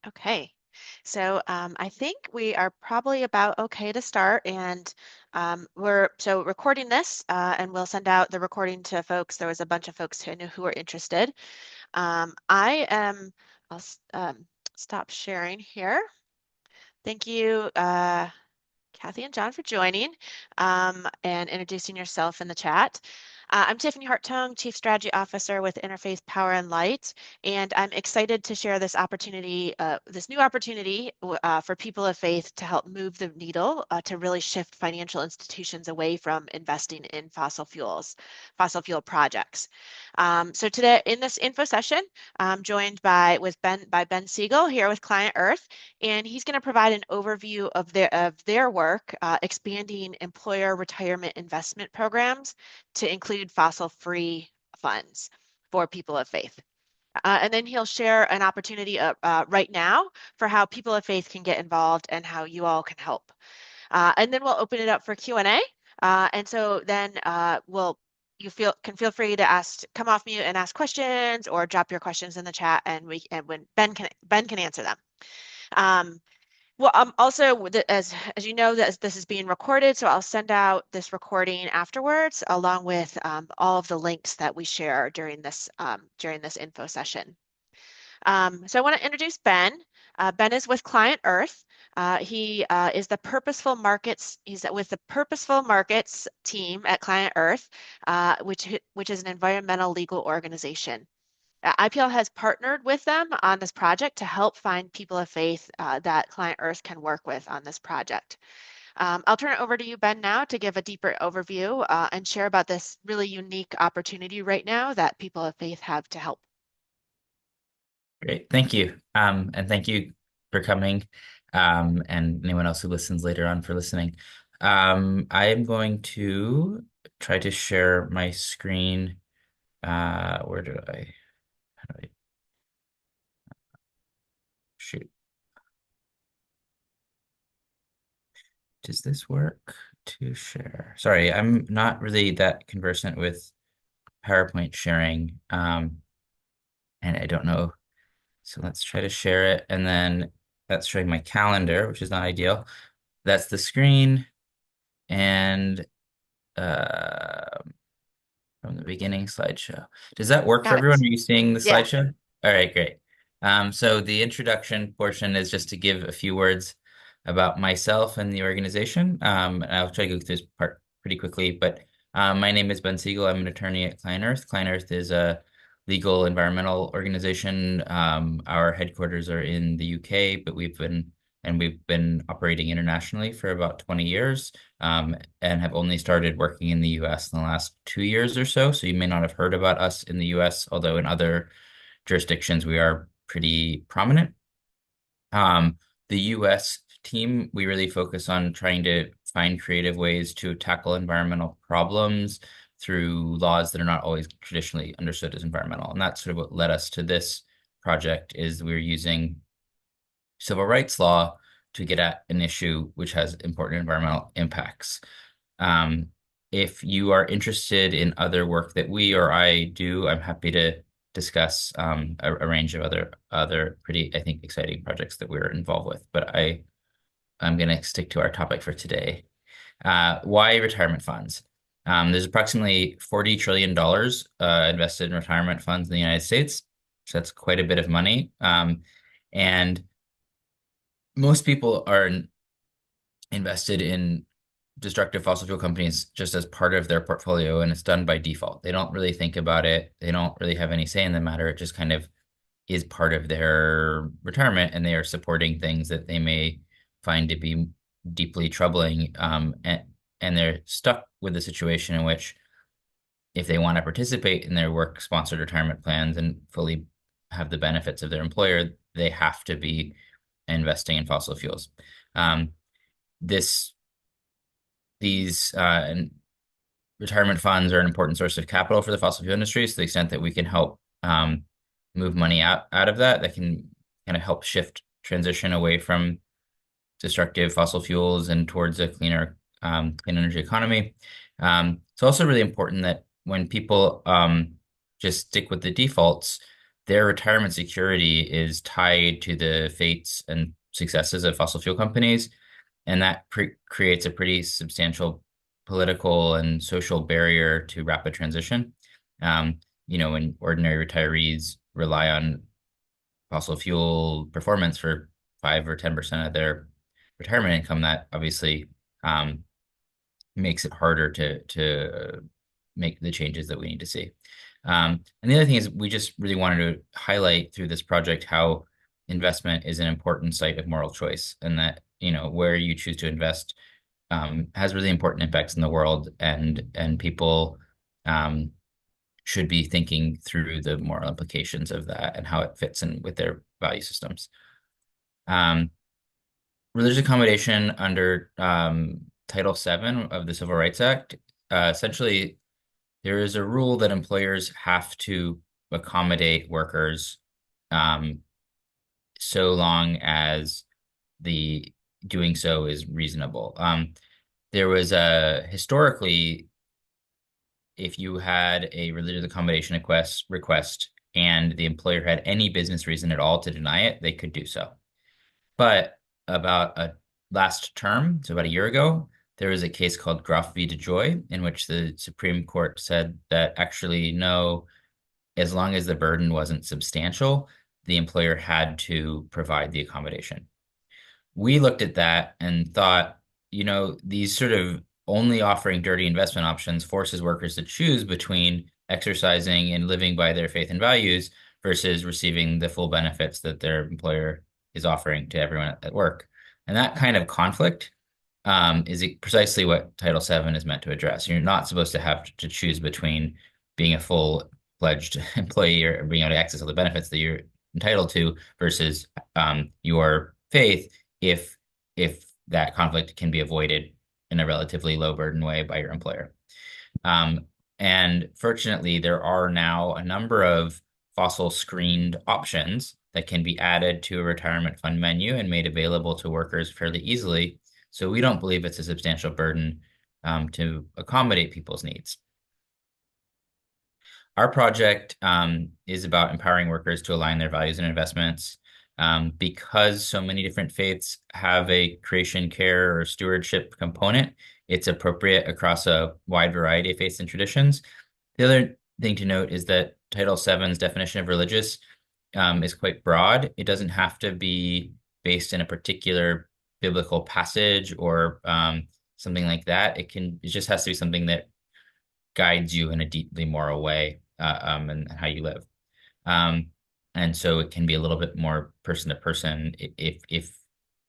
Okay, so I think we are probably about okay to start, and we're recording this, and we'll send out the recording to folks. There was a bunch of folks who are interested. I am. Stop sharing here. Thank you, Kathy and John, for joining and introducing yourself in the chat. I'm Tiffany Hartung, Chief Strategy Officer with Interfaith Power and Light, and I'm excited to share this opportunity, this new opportunity for people of faith to help move the needle to really shift financial institutions away from investing in fossil fuel projects. So today in this info session, I'm joined by Ben Siegel here with ClientEarth, and he's going to provide an overview of their work expanding employer retirement investment programs to include fossil-free funds for people of faith. And then he'll share an opportunity right now for how people of faith can get involved and how you all can help. And then we'll open it up for Q&A. And so then can feel free to come off mute and ask questions or drop your questions in the chat, and when Ben can answer them. Well, also, as you know, this is being recorded, so I'll send out this recording afterwards, along with all of the links that we share during this info session. So I want to introduce Ben. Ben is with ClientEarth. He is the Purposeful Markets. He's with the Purposeful Markets team at ClientEarth, which is an environmental legal organization. IPL has partnered with them on this project to help find people of faith that ClientEarth can work with on this project. I'll turn it over to you, Ben, now to give a deeper overview and share about this really unique opportunity right now that people of faith have to help. Great. Thank you. And thank you for coming, and anyone else who listens later on for listening. I am going to try to share my screen. Where do I, how do I, shoot. Does this work to share? Sorry, I'm not really that conversant with PowerPoint sharing, and I don't know. So let's try to share it. And then that's showing my calendar, which is not ideal. That's the screen. And uh, from the beginning slideshow. Does that work for Got everyone? it. Are you seeing the Yeah. slideshow? All right, great. So the introduction portion is just to give a few words about myself and the organization. And I'll try to go through this part pretty quickly, but my name is Ben Siegel. I'm an attorney at ClientEarth. ClientEarth is a legal environmental organization. Our headquarters are in the UK, but we've been operating internationally for about 20 years, and have only started working in the US in the last 2 years or so. So you may not have heard about us in the US, although in other jurisdictions we are pretty prominent. The US team, we really focus on trying to find creative ways to tackle environmental problems through laws that are not always traditionally understood as environmental. And that's sort of what led us to this project is we're using civil rights law to get at an issue which has important environmental impacts. If you are interested in other work that we or I do, I'm happy to discuss a range of other pretty, I think, exciting projects that we're involved with. But I'm going to stick to our topic for today. Why retirement funds? There's approximately $40 trillion invested in retirement funds in the United States. So that's quite a bit of money. And most people are invested in destructive fossil fuel companies just as part of their portfolio, and it's done by default. They don't really think about it. They don't really have any say in the matter. It just kind of is part of their retirement, and they are supporting things that they may find to be deeply troubling. And they're stuck with a situation in which if they want to participate in their work-sponsored retirement plans and fully have the benefits of their employer, they have to be investing in fossil fuels. This these retirement funds are an important source of capital for the fossil fuel industry. So to the extent that we can help move money out of that can kind of help shift transition away from destructive fossil fuels and towards a cleaner, clean energy economy. It's also really important that when people just stick with the defaults, their retirement security is tied to the fates and successes of fossil fuel companies, and that creates a pretty substantial political and social barrier to rapid transition. Um, when ordinary retirees rely on fossil fuel performance for 5 or 10% of their retirement income, that obviously um, makes it harder to make the changes that we need to see. And the other thing is we just really wanted to highlight through this project how investment is an important site of moral choice, and that, where you choose to invest has really important impacts in the world, and people um, should be thinking through the moral implications of that and how it fits in with their value systems. Um, Religious accommodation under Title VII of the Civil Rights Act, essentially, there is a rule that employers have to accommodate workers um, so long as the doing so is reasonable. There was a historically, if you had a religious accommodation request and the employer had any business reason at all to deny it, they could do so. But about a last term, so about a year ago, there was a case called Groff v. DeJoy, in which the Supreme Court said that actually no, as long as the burden wasn't substantial, the employer had to provide the accommodation. We looked at that and thought, these sort of only offering dirty investment options forces workers to choose between exercising and living by their faith and values versus receiving the full benefits that their employer is offering to everyone at work. And that kind of conflict is precisely what Title VII is meant to address. You're not supposed to have to choose between being a full-fledged employee or being able to access all the benefits that you're entitled to versus your faith if that conflict can be avoided in a relatively low burden way by your employer. Um, and fortunately, there are now a number of fossil screened options that can be added to a retirement fund menu and made available to workers fairly easily. So we don't believe it's a substantial burden to accommodate people's needs. Our project is about empowering workers to align their values and investments. Because so many different faiths have a creation, care, or stewardship component, it's appropriate across a wide variety of faiths and traditions. The other thing to note is that Title VII's definition of religious is quite broad. It doesn't have to be based in a particular biblical passage or something like that. It just has to be something that guides you in a deeply moral way and how you live. Um, and so it can be a little bit more person to person if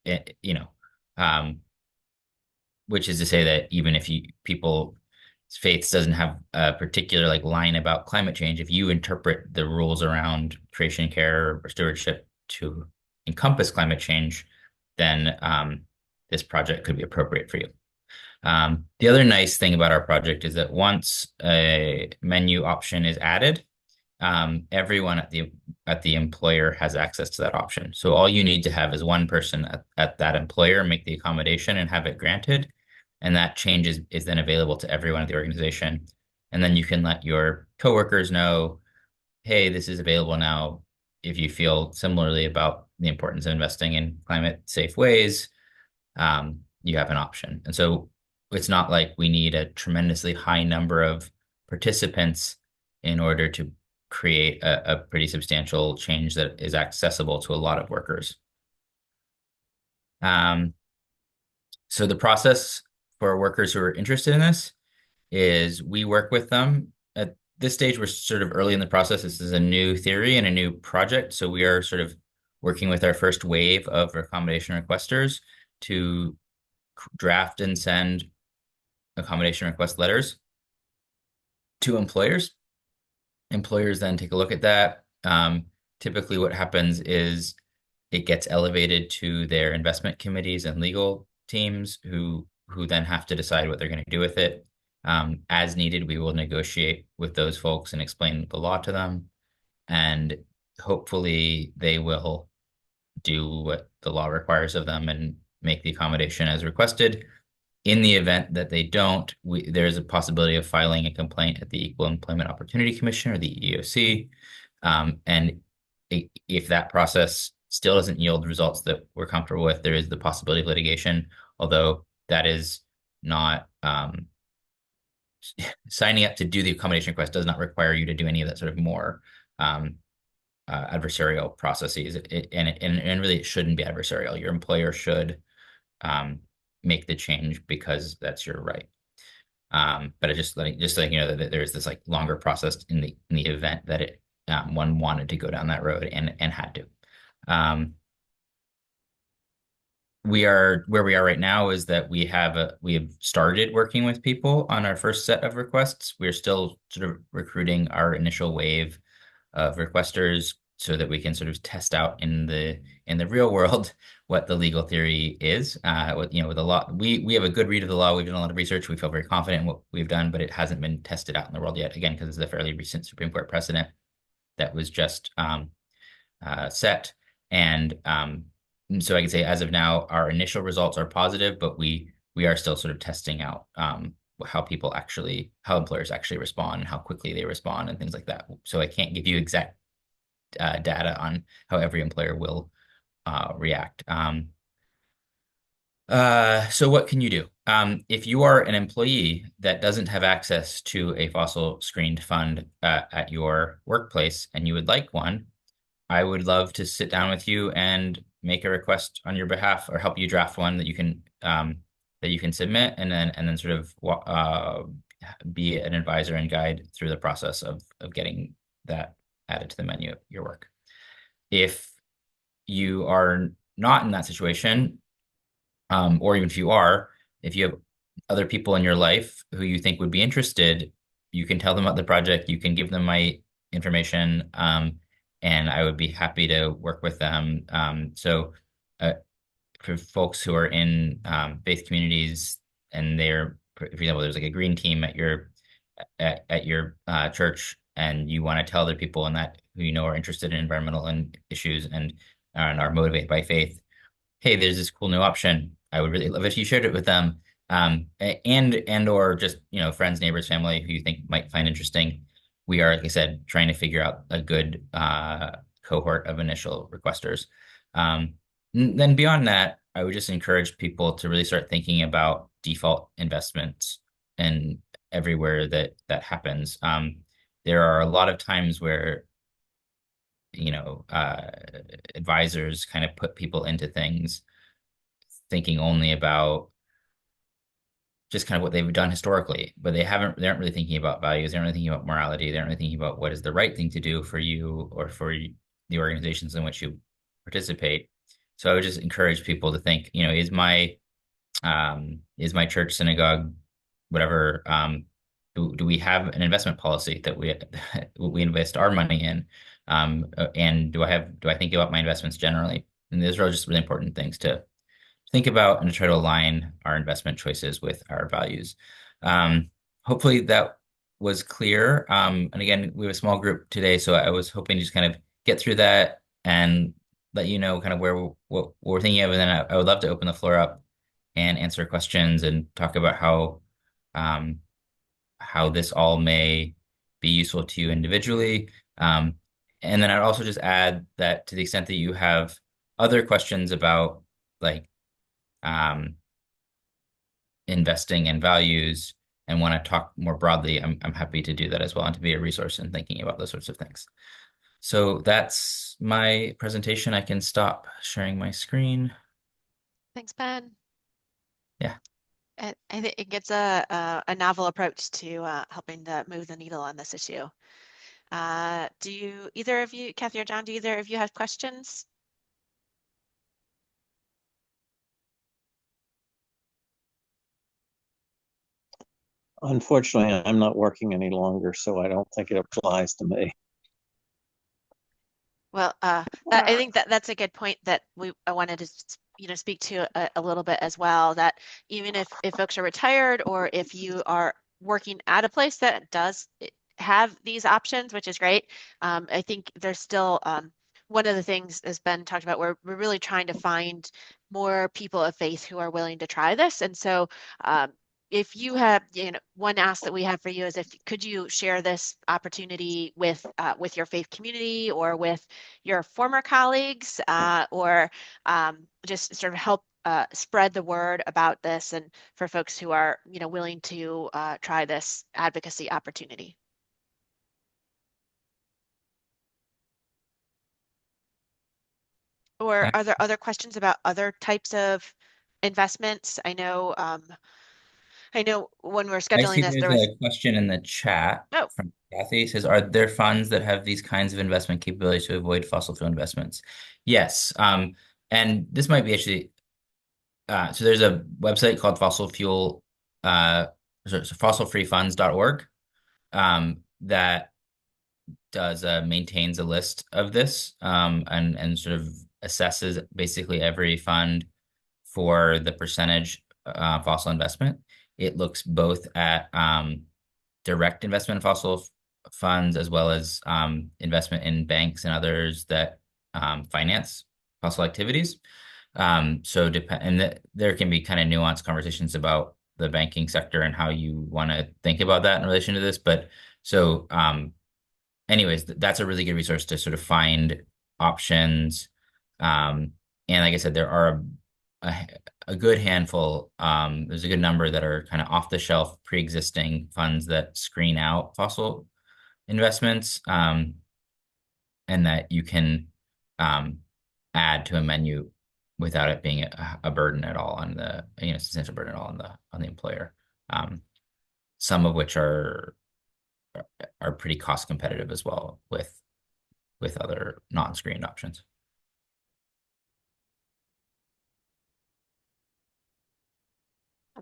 it, which is to say that even if people faiths doesn't have a particular like line about climate change, if you interpret the rules around creation care or stewardship to encompass climate change, then this project could be appropriate for you. The other nice thing about our project is that once a menu option is added, everyone at the employer has access to that option. So all you need to have is one person at that employer make the accommodation and have it granted, and that change is then available to everyone at the organization. And then you can let your coworkers know, hey, this is available now. If you feel similarly about the importance of investing in climate safe ways, you have an option. And so it's not like we need a tremendously high number of participants in order to create a pretty substantial change that is accessible to a lot of workers. Um, so the process for workers who are interested in this is we work with them. At this stage, we're sort of early in the process. This is a new theory and a new project. So we are sort of working with our first wave of accommodation requesters to draft and send accommodation request letters to employers. Employers then take a look at that. Typically, what happens is it gets elevated to their investment committees and legal teams who then have to decide what they're going to do with it. As needed, we will negotiate with those folks and explain the law to them, and hopefully they will do what the law requires of them and make the accommodation as requested. In the event that they don't, there's a possibility of filing a complaint at the Equal Employment Opportunity Commission or the EEOC. And if that process still doesn't yield results that we're comfortable with, there is the possibility of litigation, although that is not signing up to do the accommodation request does not require you to do any of that sort of more um, adversarial processes. And really, it shouldn't be adversarial. Your employer should um, make the change because that's your right. But it just like you know that there's this like longer process in the event that one wanted to go down that road and had to. Um, we are where we are right now is that we have started working with people on our first set of requests. We're still sort of recruiting our initial wave of requesters so that we can sort of test out in the real world what the legal theory is. With the law, we have a good read of the law. We've done a lot of research. We feel very confident in what we've done, but it hasn't been tested out in the world yet. Again, because it's a fairly recent Supreme Court precedent that was just set. And so I can say as of now, our initial results are positive, but we are still sort of testing out how employers actually respond and how quickly they respond and things like that. So I can't give you exact data on how every employer will react. So what can you do? If you are an employee that doesn't have access to a fossil screened fund at your workplace and you would like one, I would love to sit down with you and make a request on your behalf or help you draft one that you can submit and then sort of be an advisor and guide through the process of getting that added to the menu of your work. If you are not in that situation, or even if you are, if you have other people in your life who you think would be interested, you can tell them about the project, you can give them my information, and I would be happy to work with them. Uh, for folks who are in faith communities and for example, there's like a green team at your church, and you want to tell other people in that who you know are interested in environmental and issues and are motivated by faith, hey, there's this cool new option. I would really love if you shared it with them. And or just, friends, neighbors, family who you think might find interesting. We are, like I said, trying to figure out a good cohort of initial requesters. Um, then beyond that, I would just encourage people to really start thinking about default investments and everywhere that happens. There are a lot of times where you know, uh, advisors kind of put people into things thinking only about just kind of what they've done historically, but they aren't really thinking about values. They aren't really thinking about morality. They aren't really thinking about what is the right thing to do for you or for the organizations in which you participate. So I would just encourage people to think, is my church, synagogue, whatever, do we have an investment policy that we invest our money in? And do I think about my investments generally? And those are just really important things to think about and to try to align our investment choices with our values. Um, Hopefully that was clear. And again, we have a small group today, so I was hoping to just kind of get through that and let you know kind of what we're thinking of, and then I would love to open the floor up and answer questions and talk about um, how this all may be useful to you individually. And then I'd also just add that to the extent that you have other questions about like um, investing and values and want to talk more broadly, I'm happy to do that as well and to be a resource in thinking about those sorts of things. So that's my presentation. I can stop sharing my screen. Thanks, Ben. Yeah. I think it gives a novel approach to helping to move the needle on this issue. Do you, either of you, Kathy or John, do either of you have questions? Unfortunately, I'm not working any longer, so I don't think it applies to me. Well, I think that that's a good point that I wanted to speak to a little bit as well. That even if folks are retired or if you are working at a place that does have these options, which is great, I think there's still one of the things has been talked about. We're really trying to find more people of faith who are willing to try this, and so if you have, one ask that we have for you is if could you share this opportunity with your faith community or with your former colleagues, or just sort of help spread the word about this and for folks who are, willing to try this advocacy opportunity. Or Uh, are there other questions about other types of investments? I know when we're I scheduling see this, there's there was, a question in the chat oh, from Kathy. It says, are there funds that have these kinds of investment capabilities to avoid fossil fuel investments? Yes. And this might be actually, so there's a website called uh, fossilfreefunds.org, that does maintains a list of this, and sort of assesses basically every fund for the percentage fossil investment. It looks both at direct investment in funds as well as investment in banks and others that finance fossil activities. So depend and there can be kind of nuanced conversations about the banking sector and how you want to think about that in relation to this. But so anyways, that's a really good resource to sort of find options. And like I said, there are a, a good handful, there's a good number that are kind of off the shelf, pre-existing funds that screen out fossil investments, and that you can um, add to a menu without it being a burden at all on substantial burden at all on the employer. Um, some of which are pretty cost competitive as well with other non-screened options.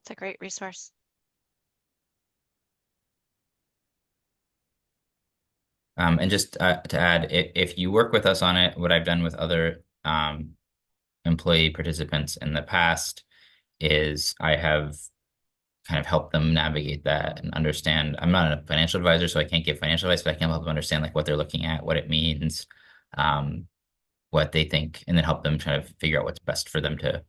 that's a great resource. And just to add, if you work with us on it, what I've done with other employee participants in the past is I have kind of helped them navigate that and understand. I'm not a financial advisor, so I can't give financial advice, but I can help them understand like what they're looking at, what it means, um, what they think, and then help them kind of figure out what's best for them to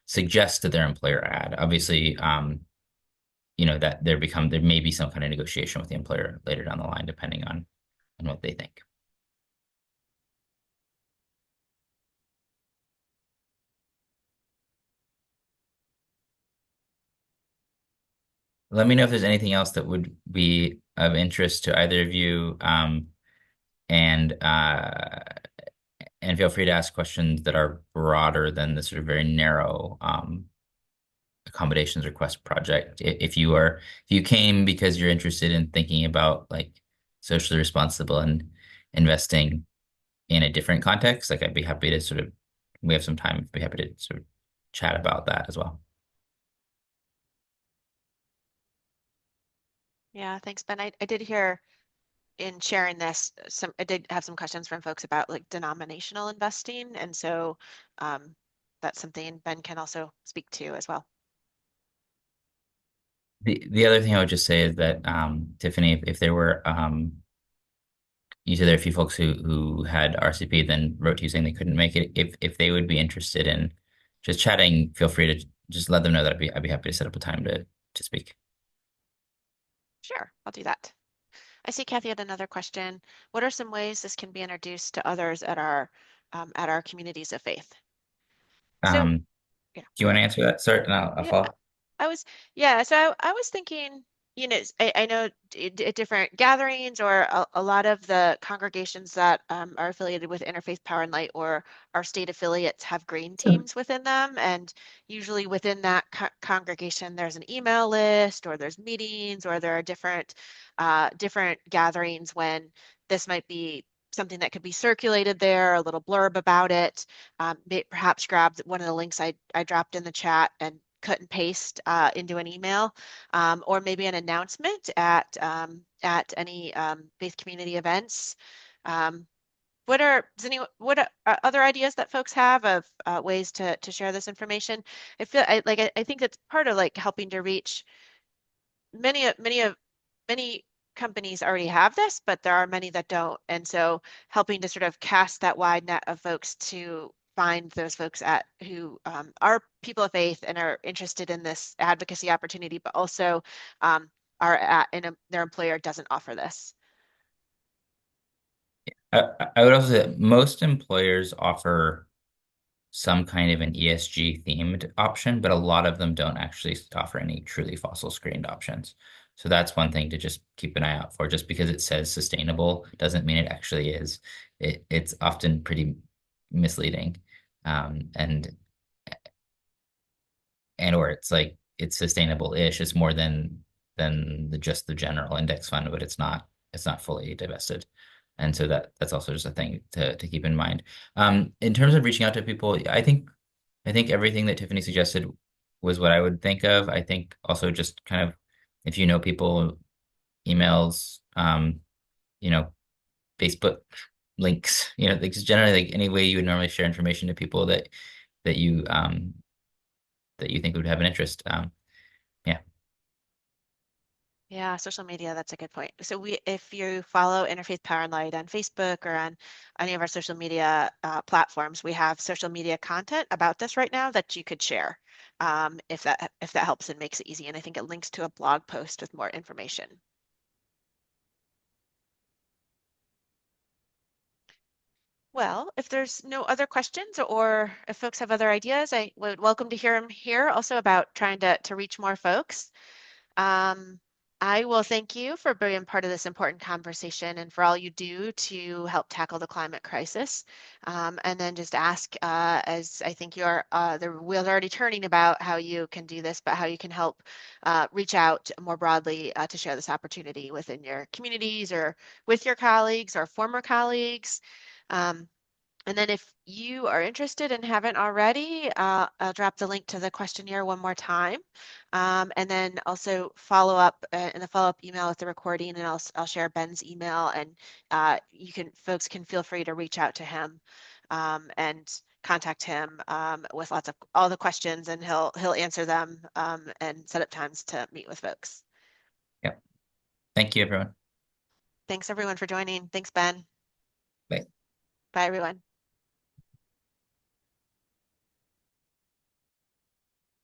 suggest to their employer add. Obviously, that there may be some kind of negotiation with the employer later down the line, depending on what they think. Let me know if there's anything else that would be of interest to either of you, and feel free to ask questions that are broader than the sort of very narrow accommodations request project. If you came because you're interested in thinking about like socially responsible and investing in a different context, like I'd be happy to sort of, we have some time, I'd be happy to sort of chat about that as well. Yeah, thanks, Ben. I did hear in sharing this, I did have some questions from folks about like denominational investing. And so um, that's something Ben can also speak to as well. The other thing I would just say is that Tiffany, if there were you said there are a few folks who had RCP then wrote to you saying they couldn't make it. If they would be interested in just chatting, feel free to just let them know that I'd be happy to set up a time to speak. Sure, I'll do that. I see Kathy had another question. What are some ways this can be introduced to others at our communities of faith? So Do yeah. you want to answer that? Sorry, and I'll Yeah, follow. I was, yeah, so I was thinking, I know at different gatherings or a lot of the congregations that are affiliated with Interfaith Power and Light or our state affiliates have green teams within them. And usually within that congregation, there's an email list or there's meetings or there are different gatherings when this might be something that could be circulated there, a little blurb about it. Perhaps grab one of the links I dropped in the chat and cut and paste into an email, or maybe an announcement at any faith community events. Um, what are other ideas that folks have of ways to share this information? I think that's part of like helping to reach many companies already have this, but there are many that don't. And so helping to sort of cast that wide net of folks to find those folks who are people of faith and are interested in this advocacy opportunity, but also are their employer doesn't offer this. I would also say that most employers offer some kind of an ESG themed option, but a lot of them don't actually offer any truly fossil screened options. So that's one thing to just keep an eye out for. Just because it says sustainable doesn't mean it actually is. It's often pretty misleading. And or it's like it's sustainable-ish. It's more than just the general index fund, but it's not fully divested. And so that's also just a thing to keep in mind. In terms of reaching out to people, I think everything that Tiffany suggested was what I would think of. I think also just kind of if you know people, emails, you know, Facebook links, like just generally like any way you would normally share information to people that you that you think would have an interest. Yeah. Yeah, social media, that's a good point. So if you follow Interfaith Power Light on Facebook or on any of our social media platforms, we have social media content about this right now that you could share if that helps and makes it easy. And I think it links to a blog post with more information. Well, if there's no other questions or if folks have other ideas, I would welcome to hear them here also about trying to reach more folks. Um, I will thank you for being part of this important conversation and for all you do to help tackle the climate crisis. And then just ask, as I think the wheels are already turning about how you can do this, but how you can help reach out more broadly to share this opportunity within your communities or with your colleagues or former colleagues. Um, and then if you are interested and haven't already, I'll drop the link to the questionnaire one more time. And then also follow up in the follow-up email with the recording, and I'll share Ben's email, and folks can feel free to reach out to him and contact him with lots of all the questions, and he'll answer them and set up times to meet with folks. Yep. Thank you, everyone. Thanks everyone for joining. Thanks, Ben. Bye. Bye, everyone.